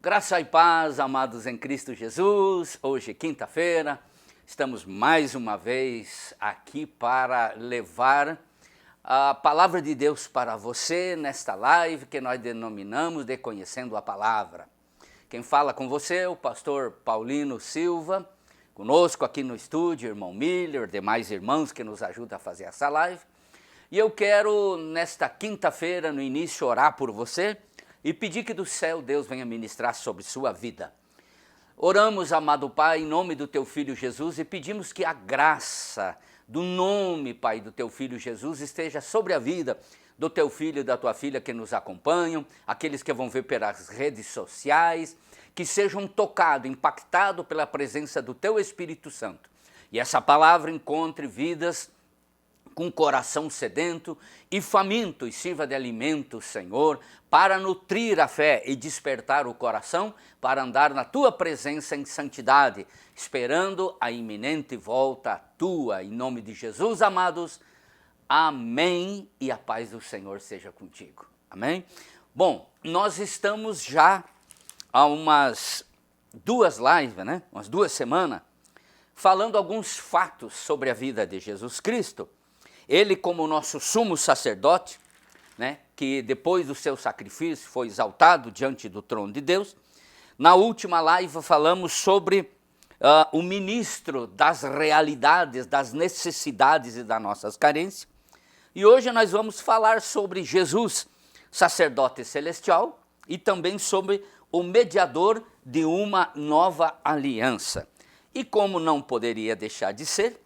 Graça e paz, amados em Cristo Jesus. Hoje, quinta-feira, estamos mais uma vez aqui para levar a palavra de Deus para você nesta live que nós denominamos de Conhecendo a Palavra. Quem fala com você é o pastor Paulino Silva, conosco aqui no estúdio, irmão Miller, demais irmãos que nos ajudam a fazer essa live. E eu quero, nesta quinta-feira, no início, orar por você e pedir que do céu Deus venha ministrar sobre sua vida. Oramos, amado Pai, em nome do Teu Filho Jesus e pedimos que a graça do nome, Pai, do Teu Filho Jesus esteja sobre a vida do Teu Filho e da Tua Filha que nos acompanham, aqueles que vão ver pelas redes sociais, que sejam tocados, impactados pela presença do Teu Espírito Santo. E essa palavra encontre vidas com coração sedento e faminto, e sirva de alimento, Senhor, para nutrir a fé e despertar o coração para andar na Tua presença em santidade, esperando a iminente volta Tua, em nome de Jesus, amados. Amém, e a paz do Senhor seja contigo. Amém? Bom, nós estamos já há umas duas lives, umas 2 semanas, falando alguns fatos sobre a vida de Jesus Cristo. Ele, como nosso sumo sacerdote, que depois do seu sacrifício foi exaltado diante do trono de Deus. Na última live falamos sobre o ministro das realidades, das necessidades e das nossas carências. E hoje nós vamos falar sobre Jesus, sacerdote celestial, e também sobre o mediador de uma nova aliança. E como não poderia deixar de ser,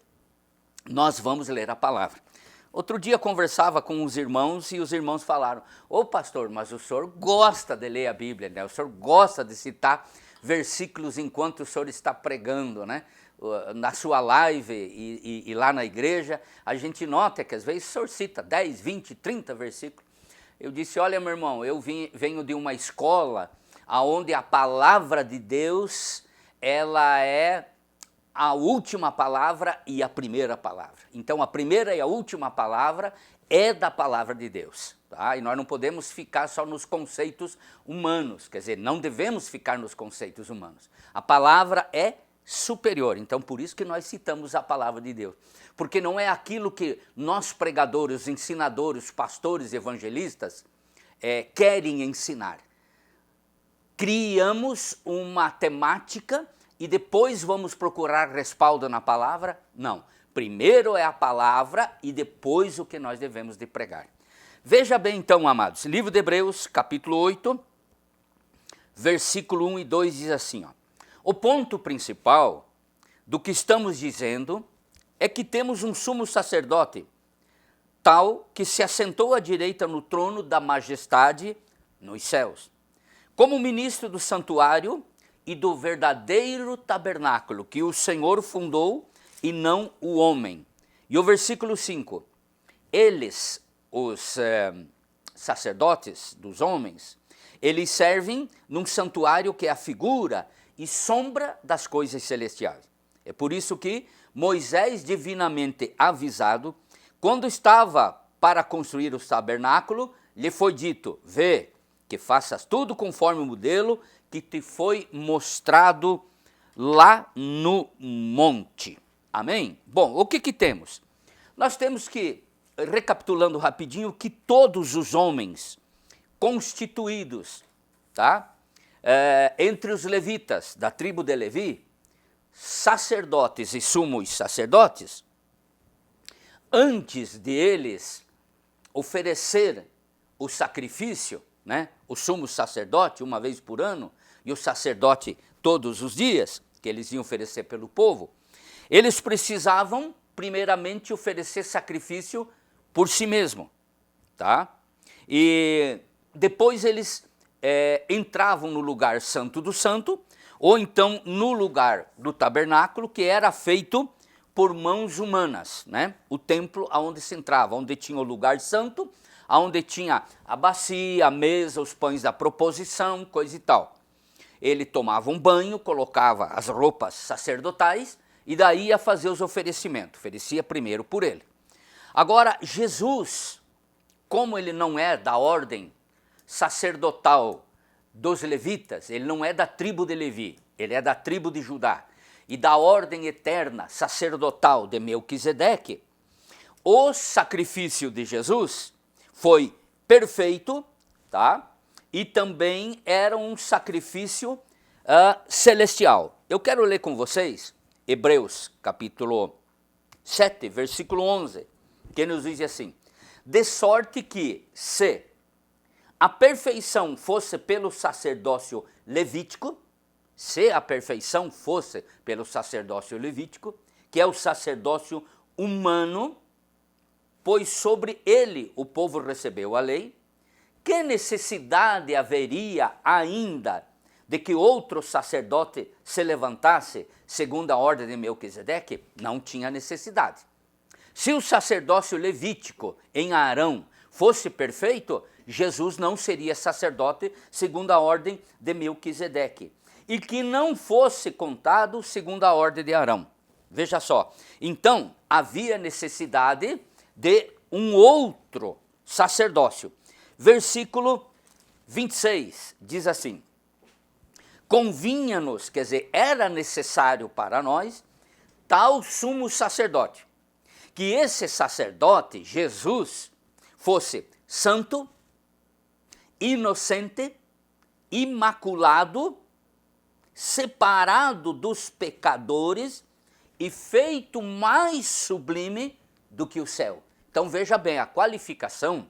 nós vamos ler a palavra. Outro dia conversava com os irmãos e os irmãos falaram: ô pastor, mas o senhor gosta de ler a Bíblia, né? O senhor gosta de citar versículos enquanto o senhor está pregando, né? Na sua live e lá na igreja, a gente nota que às vezes o senhor cita 10, 20, 30 versículos. Eu disse: olha, meu irmão, eu venho de uma escola onde a palavra de Deus, ela é a última palavra e a primeira palavra. Então a primeira e a última palavra é da palavra de Deus. Tá? E nós não podemos ficar só nos conceitos humanos, quer dizer, não devemos ficar nos conceitos humanos. A palavra é superior, então por isso que nós citamos a palavra de Deus. Porque não é aquilo que nós pregadores, ensinadores, pastores, evangelistas querem ensinar. Criamos uma temática e depois vamos procurar respaldo na palavra? Não. Primeiro é a palavra e depois o que nós devemos de pregar. Veja bem então, amados, livro de Hebreus, capítulo 8, versículo 1 e 2 diz assim, ó: o ponto principal do que estamos dizendo é que temos um sumo sacerdote, tal que se assentou à direita no trono da majestade nos céus, como ministro do santuário e do verdadeiro tabernáculo que o Senhor fundou e não o homem. E o versículo 5, eles, os sacerdotes dos homens, eles servem num santuário que é a figura e sombra das coisas celestiais. É por isso que Moisés, divinamente avisado, quando estava para construir o tabernáculo, lhe foi dito: vê que faças tudo conforme o modelo que te foi mostrado lá no monte. Amém? Bom, o que temos? Nós temos que, recapitulando rapidinho, que todos os homens constituídos, entre os levitas da tribo de Levi, sacerdotes e sumos sacerdotes, antes de eles oferecer o sacrifício, o sumo sacerdote uma vez por ano e o sacerdote todos os dias, que eles iam oferecer pelo povo, eles precisavam primeiramente oferecer sacrifício por si mesmo, E depois eles entravam no lugar santo do santo, ou então no lugar do tabernáculo, que era feito por mãos humanas, O templo aonde se entrava, onde tinha o lugar santo, onde tinha a bacia, a mesa, os pães da proposição, coisa e tal. Ele tomava um banho, colocava as roupas sacerdotais e daí ia fazer os oferecimentos. Oferecia primeiro por ele. Agora, Jesus, como ele não é da ordem sacerdotal dos levitas, ele não é da tribo de Levi, ele é da tribo de Judá, e da ordem eterna sacerdotal de Melquisedeque, o sacrifício de Jesus foi perfeito, tá? E também era um sacrifício celestial. Eu quero ler com vocês Hebreus capítulo 7, versículo 11, que nos diz assim: de sorte que, se a perfeição fosse pelo sacerdócio levítico, se a perfeição fosse pelo sacerdócio levítico, que é o sacerdócio humano, pois sobre ele o povo recebeu a lei, que necessidade haveria ainda de que outro sacerdote se levantasse segundo a ordem de Melquisedeque? Não tinha necessidade. Se o sacerdócio levítico em Arão fosse perfeito, Jesus não seria sacerdote segundo a ordem de Melquisedeque, e que não fosse contado segundo a ordem de Arão. Veja só, então havia necessidade de um outro sacerdócio. Versículo 26 diz assim: convinha-nos, quer dizer, era necessário para nós, tal sumo sacerdote, que esse sacerdote, Jesus, fosse santo, inocente, imaculado, separado dos pecadores e feito mais sublime do que o céu. Então veja bem, a qualificação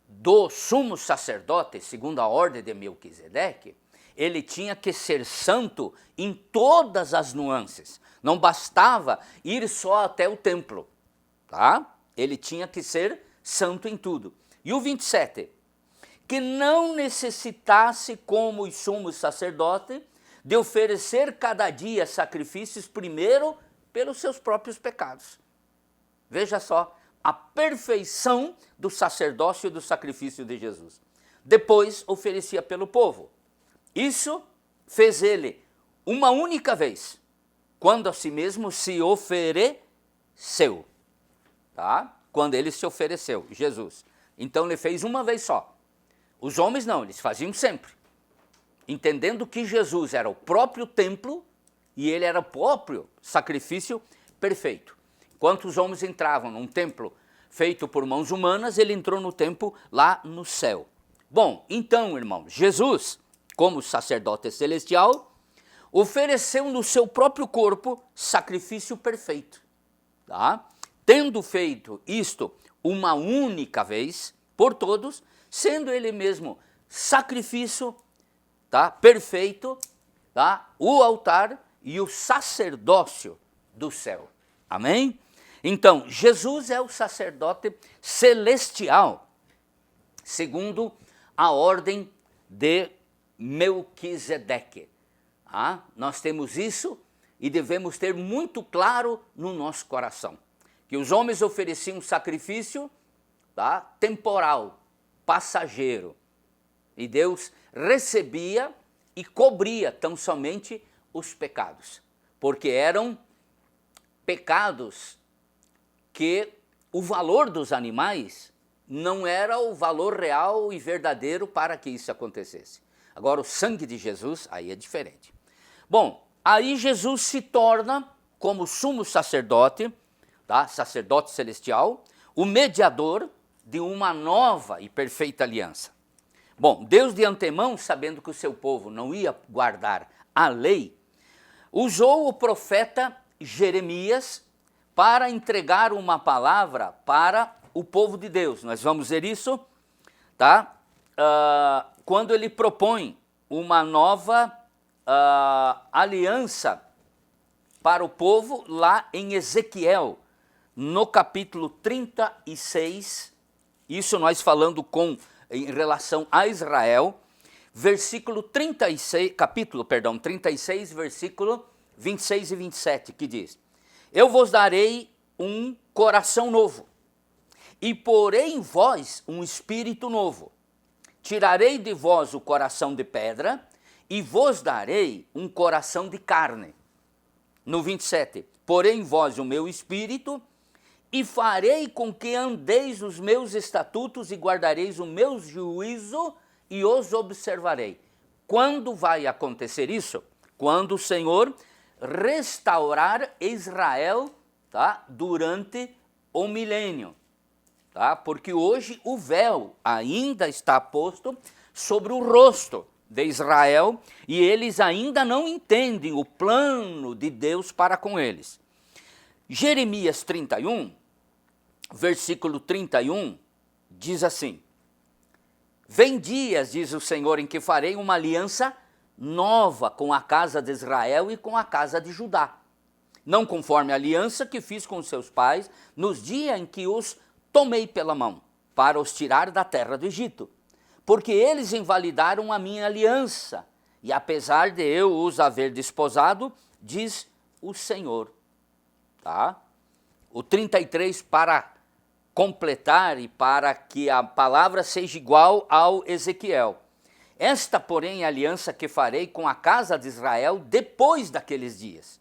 do sumo sacerdote, segundo a ordem de Melquisedeque, ele tinha que ser santo em todas as nuances. Não bastava ir só até o templo, tá? Ele tinha que ser santo em tudo. E o 27, que não necessitasse, como os sumos sacerdotes, de oferecer cada dia sacrifícios primeiro pelos seus próprios pecados. Veja só a perfeição do sacerdócio e do sacrifício de Jesus. Depois oferecia pelo povo. Isso fez ele uma única vez, quando a si mesmo se ofereceu, tá? Quando ele se ofereceu, Jesus. Então ele fez uma vez só. Os homens não, eles faziam sempre, entendendo que Jesus era o próprio templo e ele era o próprio sacrifício perfeito. Enquanto os homens entravam num templo feito por mãos humanas, ele entrou no templo lá no céu. Bom, então, irmão, Jesus, como sacerdote celestial, ofereceu no seu próprio corpo sacrifício perfeito, tá? Tendo feito isto uma única vez por todos, sendo ele mesmo sacrifício, tá? Perfeito, tá? O altar e o sacerdócio do céu. Amém? Então, Jesus é o sacerdote celestial, segundo a ordem de Melquisedeque. Nós temos isso e devemos ter muito claro no nosso coração, que os homens ofereciam um sacrifício, tá, temporal, passageiro, e Deus recebia e cobria tão somente os pecados, porque eram pecados que o valor dos animais não era o valor real e verdadeiro para que isso acontecesse. Agora, o sangue de Jesus, aí é diferente. Bom, aí Jesus se torna, como sumo sacerdote, tá? Sacerdote celestial, o mediador de uma nova e perfeita aliança. Bom, Deus de antemão, sabendo que o seu povo não ia guardar a lei, usou o profeta Jeremias para entregar uma palavra para o povo de Deus. Nós vamos ver isso, tá? Quando ele propõe uma nova aliança para o povo lá em Ezequiel, no capítulo 36, isso nós falando em relação a Israel, capítulo 36, versículo 26 e 27, que diz: eu vos darei um coração novo, e porei em vós um espírito novo. Tirarei de vós o coração de pedra, e vos darei um coração de carne. No 27, porei em vós o meu espírito, e farei com que andeis os meus estatutos, e guardareis o meu juízo, e os observarei. quando vai acontecer isso? Quando o Senhor restaurar Israel, tá? Durante o milênio. Tá? Porque hoje o véu ainda está posto sobre o rosto de Israel e eles ainda não entendem o plano de Deus para com eles. Jeremias 31, versículo 31, diz assim: Vem dias, diz o Senhor, em que farei uma aliança nova com a casa de Israel e com a casa de Judá, não conforme a aliança que fiz com seus pais nos dias em que os tomei pela mão, para os tirar da terra do Egito, porque eles invalidaram a minha aliança, e apesar de eu os haver desposado, diz o Senhor. Tá? O 33 para completar e para que a palavra seja igual ao Ezequiel. Esta, porém, é a aliança que farei com a casa de Israel depois daqueles dias.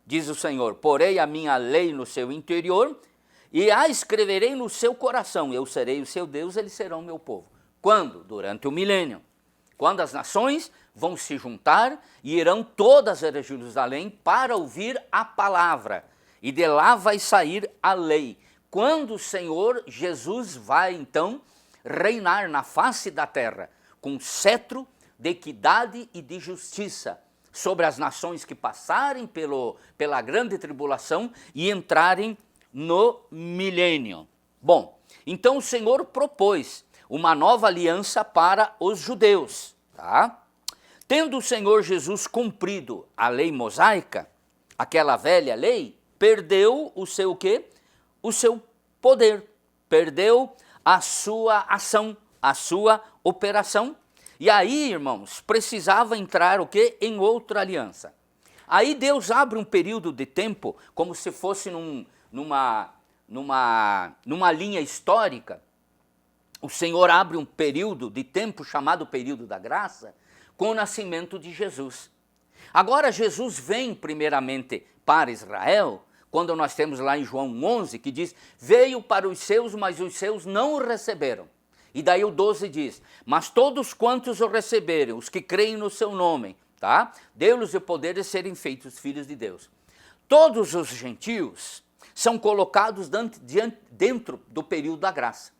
Diz o Senhor, porei a minha lei no seu interior e a escreverei no seu coração. Eu serei o seu Deus, eles serão meu povo. Quando? Durante o milênio. Quando as nações vão se juntar e irão todas a Jerusalém para ouvir a palavra. E de lá vai sair a lei. Quando o Senhor Jesus vai, então, reinar na face da terra, com cetro de equidade e de justiça, sobre as nações que passarem pela grande tribulação e entrarem no milênio. Bom, então o Senhor propôs uma nova aliança para os judeus, tá? Tendo o Senhor Jesus cumprido a lei mosaica, aquela velha lei, perdeu o seu quê? O seu poder, perdeu a sua ação, a sua operação. E aí, irmãos, precisava entrar o quê? Em outra aliança. Aí Deus abre um período de tempo, como se fosse numa linha histórica. O Senhor abre um período de tempo chamado período da graça, com o nascimento de Jesus. Agora Jesus vem primeiramente para Israel, quando nós temos lá em João 11, que diz, veio para os seus, mas os seus não o receberam. E daí o 12 diz, mas todos quantos o receberam, os que creem no seu nome, tá? Deu-lhes o poder de serem feitos filhos de Deus. Todos os gentios são colocados dentro do período da graça.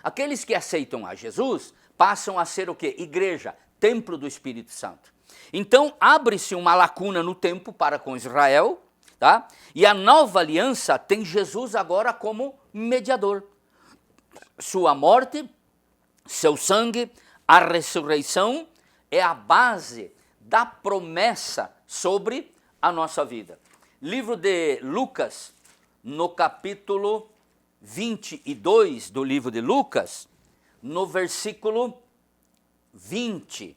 Aqueles que aceitam a Jesus passam a ser o quê? Igreja, templo do Espírito Santo. Então abre-se uma lacuna no tempo para com Israel, tá? E a nova aliança tem Jesus agora como mediador. Sua morte, seu sangue, a ressurreição é a base da promessa sobre a nossa vida. Livro de Lucas, no capítulo 22 do livro de Lucas, no versículo 20,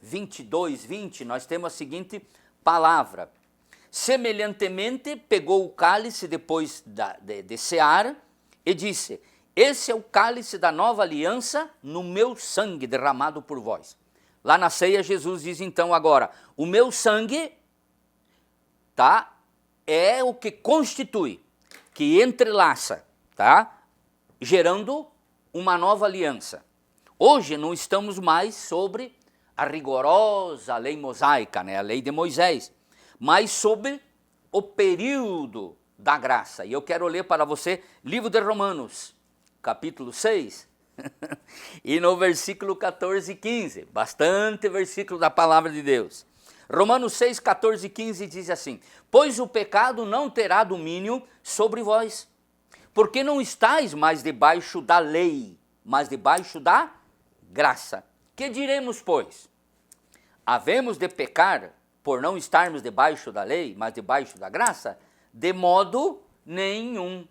22, 20, nós temos a seguinte palavra. Semelhantemente, pegou o cálice depois de cear e disse, esse é o cálice da nova aliança no meu sangue derramado por vós. Lá na ceia, Jesus diz então agora, o meu sangue, tá, é o que constitui, que entrelaça, tá, gerando uma nova aliança. Hoje não estamos mais sobre a rigorosa lei mosaica, né, a lei de Moisés, mas sobre o período da graça. E eu quero ler para você livro de Romanos, capítulo 6, e no versículo 14 e 15, bastante versículo da palavra de Deus. Romanos 6, 14 e 15 diz assim, pois o pecado não terá domínio sobre vós, porque não estáis mais debaixo da lei, mas debaixo da graça. Que diremos, pois? Havemos de pecar por não estarmos debaixo da lei, mas debaixo da graça? De modo nenhum.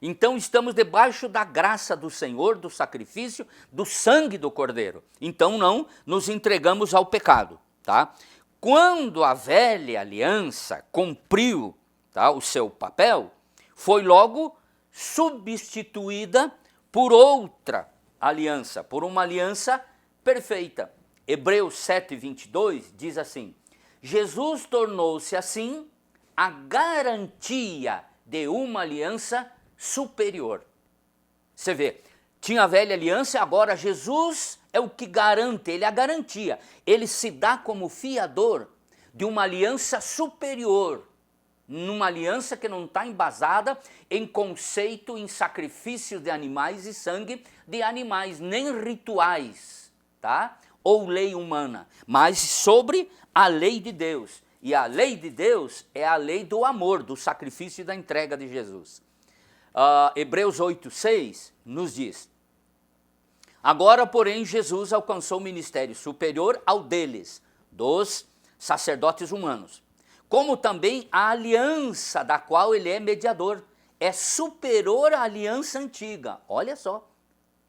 Então estamos debaixo da graça do Senhor, do sacrifício, do sangue do Cordeiro. Então não nos entregamos ao pecado, tá? Quando a velha aliança cumpriu, tá, o seu papel, foi logo substituída por outra aliança, por uma aliança perfeita. Hebreus 7, 22 diz assim, Jesus tornou-se assim a garantia de uma aliança superior. Você vê, tinha a velha aliança, agora Jesus é o que garante, ele é a garantia. Ele se dá como fiador de uma aliança superior, numa aliança que não está embasada em conceito, em sacrifício de animais e sangue de animais, nem rituais, tá? Ou lei humana, mas sobre a lei de Deus. E a lei de Deus é a lei do amor, do sacrifício e da entrega de Jesus. Hebreus 8:6 nos diz: agora, porém, Jesus alcançou o ministério superior ao deles, dos sacerdotes humanos, como também a aliança da qual ele é mediador é superior à aliança antiga. Olha só,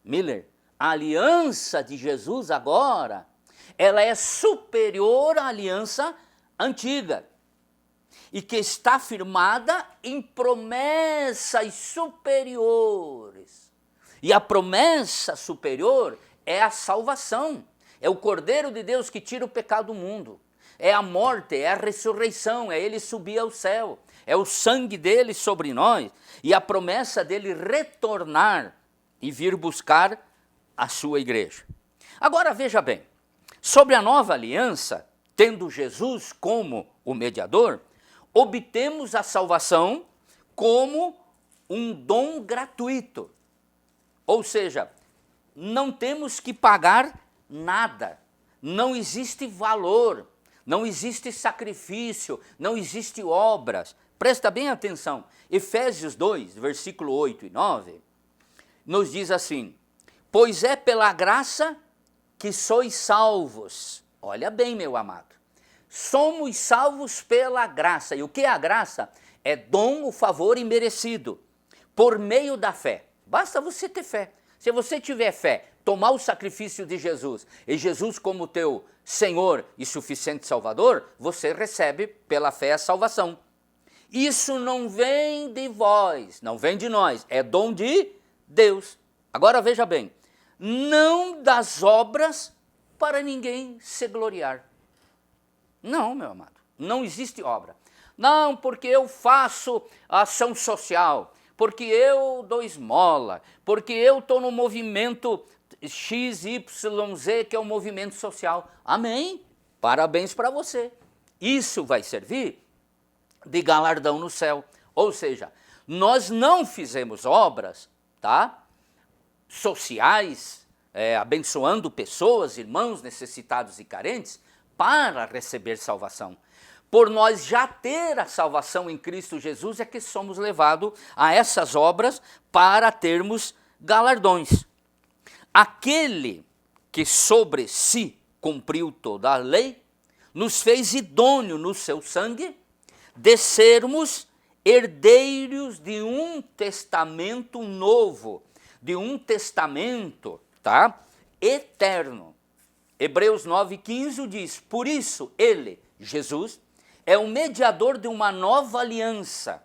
Miller, a aliança de Jesus agora, ela é superior à aliança antiga, e que está firmada em promessas superiores. E a promessa superior é a salvação, é o Cordeiro de Deus que tira o pecado do mundo, é a morte, é a ressurreição, é ele subir ao céu, é o sangue dele sobre nós, e a promessa dele retornar e vir buscar a sua igreja. Agora veja bem, sobre a nova aliança, tendo Jesus como o mediador, obtemos a salvação como um dom gratuito. Ou seja, não temos que pagar nada, não existe valor, não existe sacrifício, não existe obras. Presta bem atenção, Efésios 2, versículo 8 e 9, nos diz assim: pois é pela graça que sois salvos. Olha bem, meu amado, somos salvos pela graça. E o que é a graça? É dom, o favor imerecido, por meio da fé. Basta você ter fé. Se você tiver fé, tomar o sacrifício de Jesus, e Jesus como teu Senhor e suficiente Salvador, você recebe pela fé a salvação. Isso não vem de vós, não vem de nós, é dom de Deus. Agora veja bem, não das obras para ninguém se gloriar. Não, meu amado, não existe obra. Não, porque eu faço ação social, porque eu dou esmola, porque eu estou no movimento XYZ, que é o movimento social. Amém? Parabéns para você. Isso vai servir de galardão no céu. Ou seja, nós não fizemos obras, tá? Sociais, abençoando pessoas, irmãos necessitados e carentes, para receber salvação. Por nós já ter a salvação em Cristo Jesus, é que somos levados a essas obras para termos galardões. Aquele que sobre si cumpriu toda a lei, nos fez idôneo no seu sangue, de sermos herdeiros de um testamento novo, de um testamento, tá? Eterno. Hebreus 9,15 diz: por isso ele, Jesus, é o mediador de uma nova aliança,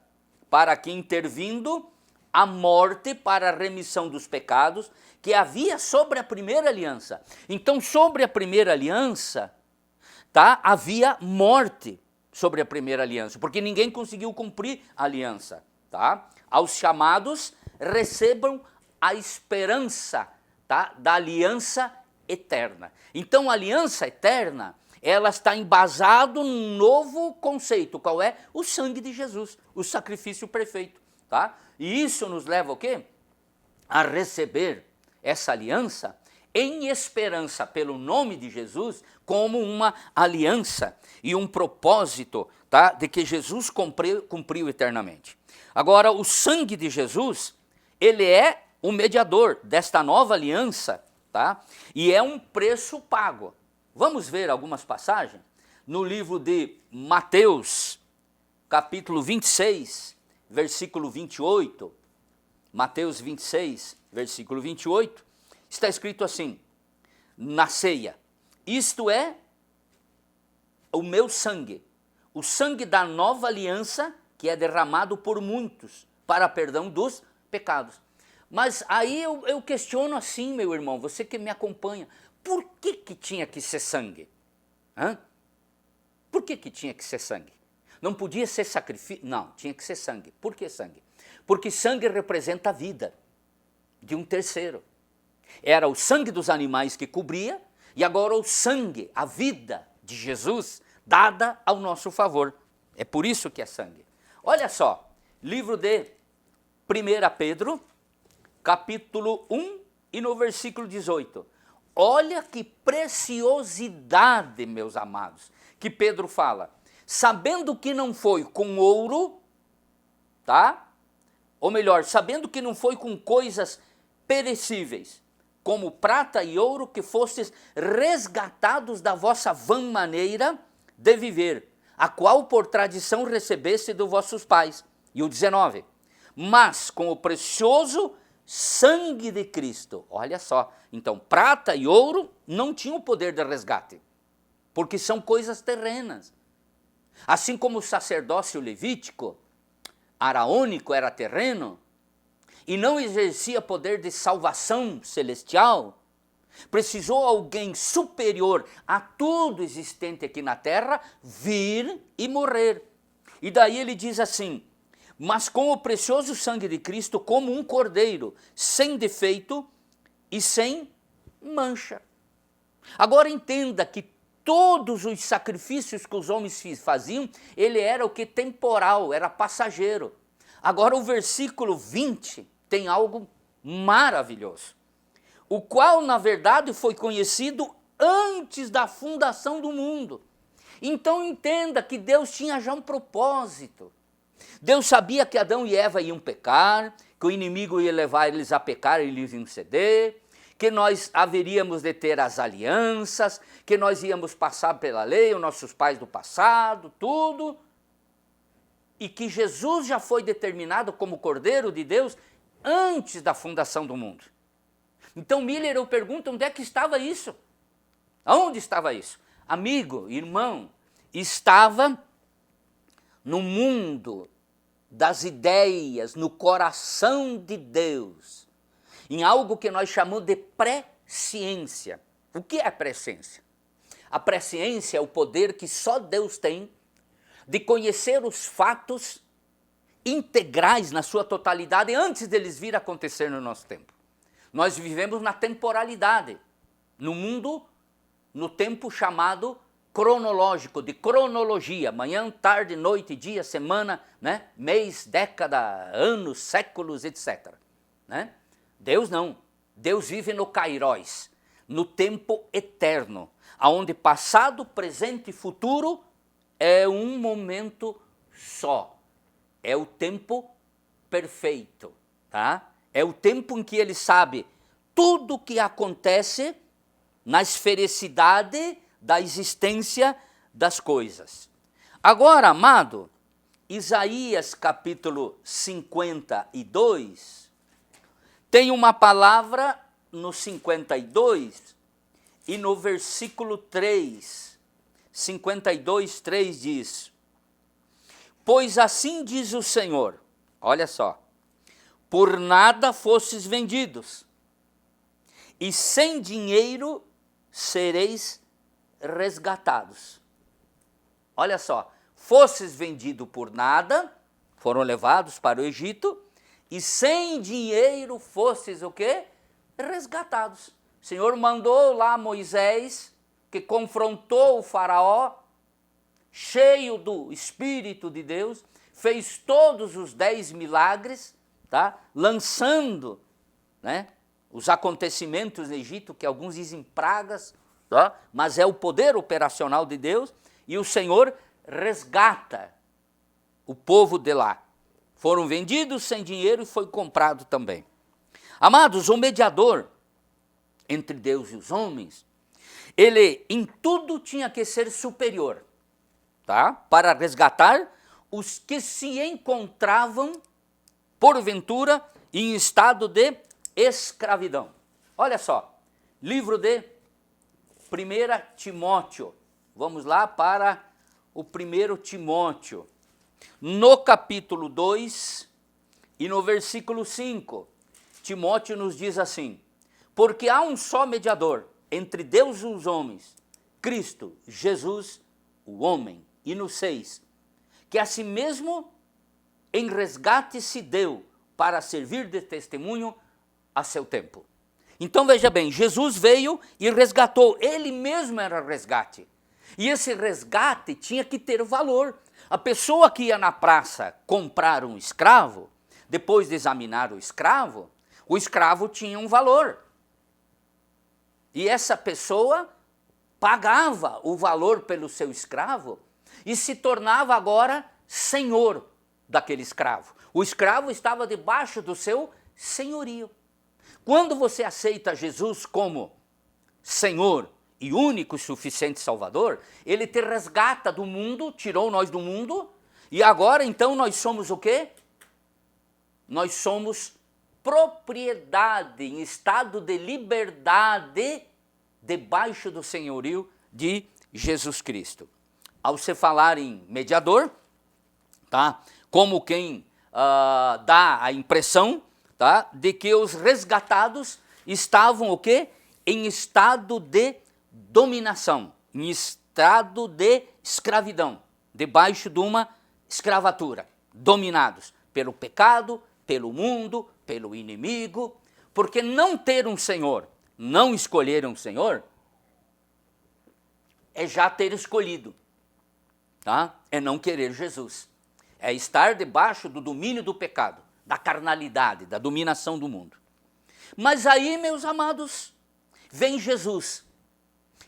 para que, intervindo a morte para a remissão dos pecados que havia sobre a primeira aliança. Então, sobre a primeira aliança, tá, havia morte sobre a primeira aliança, porque ninguém conseguiu cumprir a aliança. Tá? Aos chamados, recebam a esperança, tá, da aliança eterna. Então, a aliança eterna, ela está embasada num novo conceito. Qual é? O sangue de Jesus, o sacrifício perfeito. Tá? E isso nos leva ao quê? A receber essa aliança em esperança pelo nome de Jesus, como uma aliança e um propósito, tá, de que Jesus cumpriu eternamente. Agora, o sangue de Jesus, ele é o mediador desta nova aliança, tá? E é um preço pago. Vamos ver algumas passagens no livro de Mateus, capítulo 26, versículo 28. Mateus 26, versículo 28, está escrito assim, na ceia: isto é o meu sangue, o sangue da nova aliança, que é derramado por muitos para perdão dos pecados. Mas aí eu questiono assim, meu irmão, você que me acompanha, por que tinha que ser sangue? Hã? Por que tinha que ser sangue? Não podia ser sacrifício? Não, tinha que ser sangue. Por que sangue? Porque sangue representa a vida de um terceiro. Era o sangue dos animais que cobria, e agora o sangue, a vida de Jesus, dada ao nosso favor. É por isso que é sangue. Olha só, livro de 1 Pedro, capítulo 1 e no versículo 18. Olha que preciosidade, meus amados, que Pedro fala. Sabendo que não foi com ouro, tá? Ou melhor, sabendo que não foi com coisas perecíveis, como prata e ouro, que fostes resgatados da vossa vã maneira de viver, a qual por tradição recebeste dos vossos pais. E o 19. Mas com o precioso sangue de Cristo. Olha só, então prata e ouro não tinham o poder de resgate, porque são coisas terrenas. Assim como o sacerdócio levítico, araônico, era terreno, e não exercia poder de salvação celestial, precisou alguém superior a tudo existente aqui na terra vir e morrer. E daí ele diz assim: mas com o precioso sangue de Cristo, como um cordeiro, sem defeito e sem mancha. Agora entenda que todos os sacrifícios que os homens faziam, ele era o que? Temporal, era passageiro. Agora o versículo 20 tem algo maravilhoso, o qual na verdade foi conhecido antes da fundação do mundo. Então entenda que Deus tinha já um propósito. Deus sabia que Adão e Eva iam pecar, que o inimigo ia levar eles a pecar e eles iam ceder, que nós haveríamos de ter as alianças, que nós íamos passar pela lei, os nossos pais do passado, tudo, e que Jesus já foi determinado como Cordeiro de Deus antes da fundação do mundo. Então Miller, eu pergunto, onde é que estava isso? Aonde estava isso? Amigo, irmão, estava no mundo das ideias, no coração de Deus, em algo que nós chamamos de presciência. O que é presciência? A presciência é o poder que só Deus tem de conhecer os fatos integrais na sua totalidade antes deles vir a acontecer no nosso tempo. Nós vivemos na temporalidade, no mundo, no tempo chamado cronológico, de cronologia, manhã, tarde, noite, dia, semana, né? Mês, década, anos, séculos, etc. Né? Deus não, Deus vive no kairos, no tempo eterno, onde passado, presente e futuro é um momento só, é o tempo perfeito, tá? É o tempo em que ele sabe tudo o que acontece na esfericidade da existência das coisas. Agora, amado, Isaías capítulo 52, tem uma palavra no 52 e no versículo 3, 52, 3 diz: pois assim diz o Senhor, olha só, por nada fostes vendidos, e sem dinheiro sereis resgatados. Olha só, fostes vendido por nada, foram levados para o Egito, e sem dinheiro fostes o quê? Resgatados. O Senhor mandou lá Moisés, que confrontou o faraó, cheio do Espírito de Deus, fez todos os 10 milagres, tá? Lançando, né, os acontecimentos no Egito, que alguns dizem pragas, tá? Mas é o poder operacional de Deus, e o Senhor resgata o povo de lá. Foram vendidos sem dinheiro e foi comprado também. Amados, o mediador entre Deus e os homens, ele em tudo tinha que ser superior, tá? Para resgatar os que se encontravam, porventura, em estado de escravidão. Olha só, livro de 1 Timóteo, vamos lá para o 1 Timóteo, no capítulo 2 e no versículo 5, Timóteo nos diz assim: porque há um só mediador entre Deus e os homens, Cristo Jesus, o homem. E no 6, que a si mesmo em resgate se deu para servir de testemunho a seu tempo. Então veja bem, Jesus veio e resgatou, ele mesmo era resgate. E esse resgate tinha que ter valor. A pessoa que ia na praça comprar um escravo, depois de examinar o escravo tinha um valor. E essa pessoa pagava o valor pelo seu escravo e se tornava agora senhor daquele escravo. O escravo estava debaixo do seu senhorio. Quando você aceita Jesus como Senhor e único e suficiente Salvador, ele te resgata do mundo, tirou nós do mundo, e agora então nós somos o quê? Nós somos propriedade, em estado de liberdade, debaixo do senhorio de Jesus Cristo. Ao se falar em mediador, tá? Como quem dá a impressão, tá? De que os resgatados estavam o quê? Em estado de dominação, em estado de escravidão, debaixo de uma escravatura, dominados pelo pecado, pelo mundo, pelo inimigo, porque não ter um Senhor, não escolher um Senhor, é já ter escolhido, tá? É não querer Jesus, é estar debaixo do domínio do pecado, da carnalidade, da dominação do mundo. Mas aí, meus amados, vem Jesus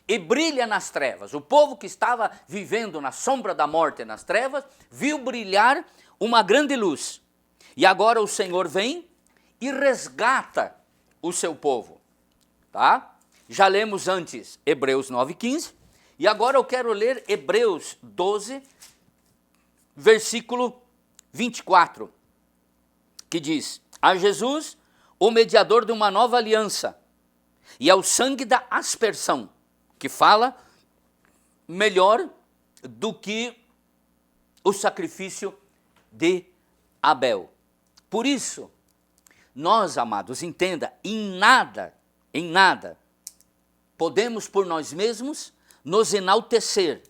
e brilha nas trevas. O povo que estava vivendo na sombra da morte nas trevas, viu brilhar uma grande luz. E agora o Senhor vem e resgata o seu povo, tá? Já lemos antes Hebreus 9:15, e agora eu quero ler Hebreus 12, versículo 24, que diz: a Jesus, o mediador de uma nova aliança, e ao sangue da aspersão, que fala melhor do que o sacrifício de Abel. Por isso, nós, amados, entenda, em nada, podemos por nós mesmos nos enaltecer,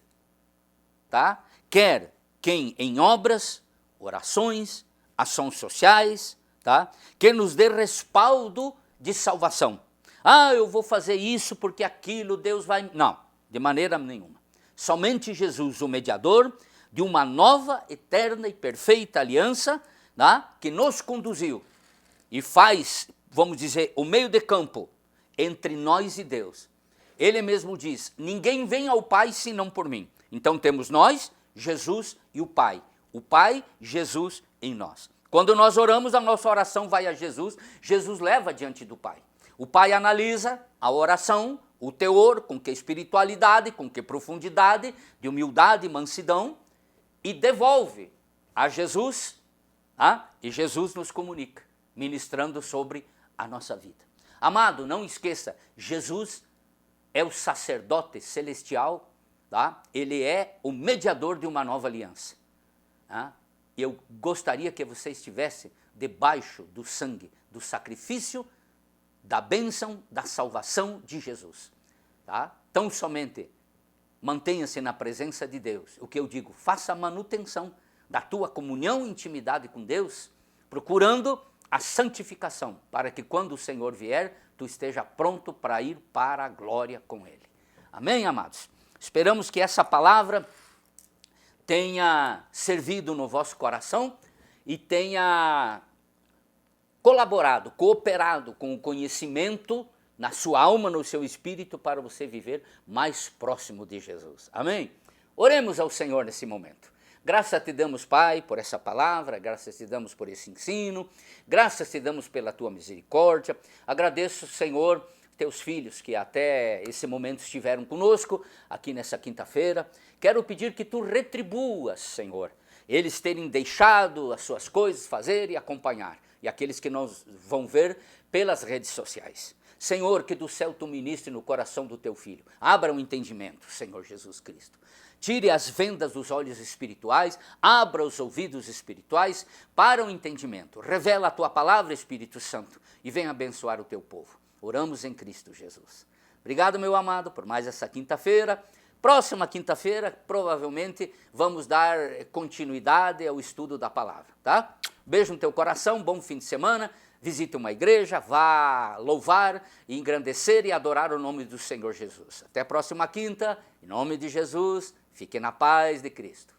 tá? Quer quem em obras, orações, ações sociais, tá? Que nos dê respaldo de salvação. Ah, eu vou fazer isso porque aquilo Deus vai... Não, de maneira nenhuma. Somente Jesus, o mediador de uma nova, eterna e perfeita aliança, tá? Que nos conduziu e faz, vamos dizer, o meio de campo entre nós e Deus. Ele mesmo diz, ninguém vem ao Pai senão por mim. Então temos nós, Jesus e o Pai, Jesus em nós. Quando nós oramos, a nossa oração vai a Jesus, Jesus leva diante do Pai. O Pai analisa a oração, o teor, com que espiritualidade, com que profundidade, de humildade e mansidão, e devolve a Jesus, e Jesus nos comunica, ministrando sobre a nossa vida. Amado, não esqueça, Jesus é o sacerdote celestial, tá? Ele é o mediador de uma nova aliança. Tá? Eu gostaria que você estivesse debaixo do sangue, do sacrifício, da bênção, da salvação de Jesus. Tá? Tão somente mantenha-se na presença de Deus. O que eu digo, faça a manutenção da tua comunhão e intimidade com Deus, procurando a santificação, para que quando o Senhor vier, tu esteja pronto para ir para a glória com Ele. Amém, amados? Esperamos que essa palavra tenha servido no vosso coração e tenha colaborado, cooperado com o conhecimento na sua alma, no seu espírito, para você viver mais próximo de Jesus. Amém? Oremos ao Senhor nesse momento. Graças te damos, Pai, por essa palavra, graças te damos por esse ensino, graças te damos pela tua misericórdia. Agradeço, Senhor, teus filhos que até esse momento estiveram conosco aqui nessa quinta-feira. Quero pedir que tu retribuas, Senhor, eles terem deixado as suas coisas fazer e acompanhar, e aqueles que nós vão ver pelas redes sociais. Senhor, que do céu tu ministre no coração do teu filho. Abra o entendimento, Senhor Jesus Cristo. Tire as vendas dos olhos espirituais, abra os ouvidos espirituais para o entendimento. Revela a tua palavra, Espírito Santo, e venha abençoar o teu povo. Oramos em Cristo Jesus. Obrigado, meu amado, por mais essa quinta-feira. Próxima quinta-feira, provavelmente, vamos dar continuidade ao estudo da palavra, tá? Beijo no teu coração, bom fim de semana. visite uma igreja, vá louvar, engrandecer e adorar o nome do Senhor Jesus. Até a próxima quinta, em nome de Jesus, fique na paz de Cristo.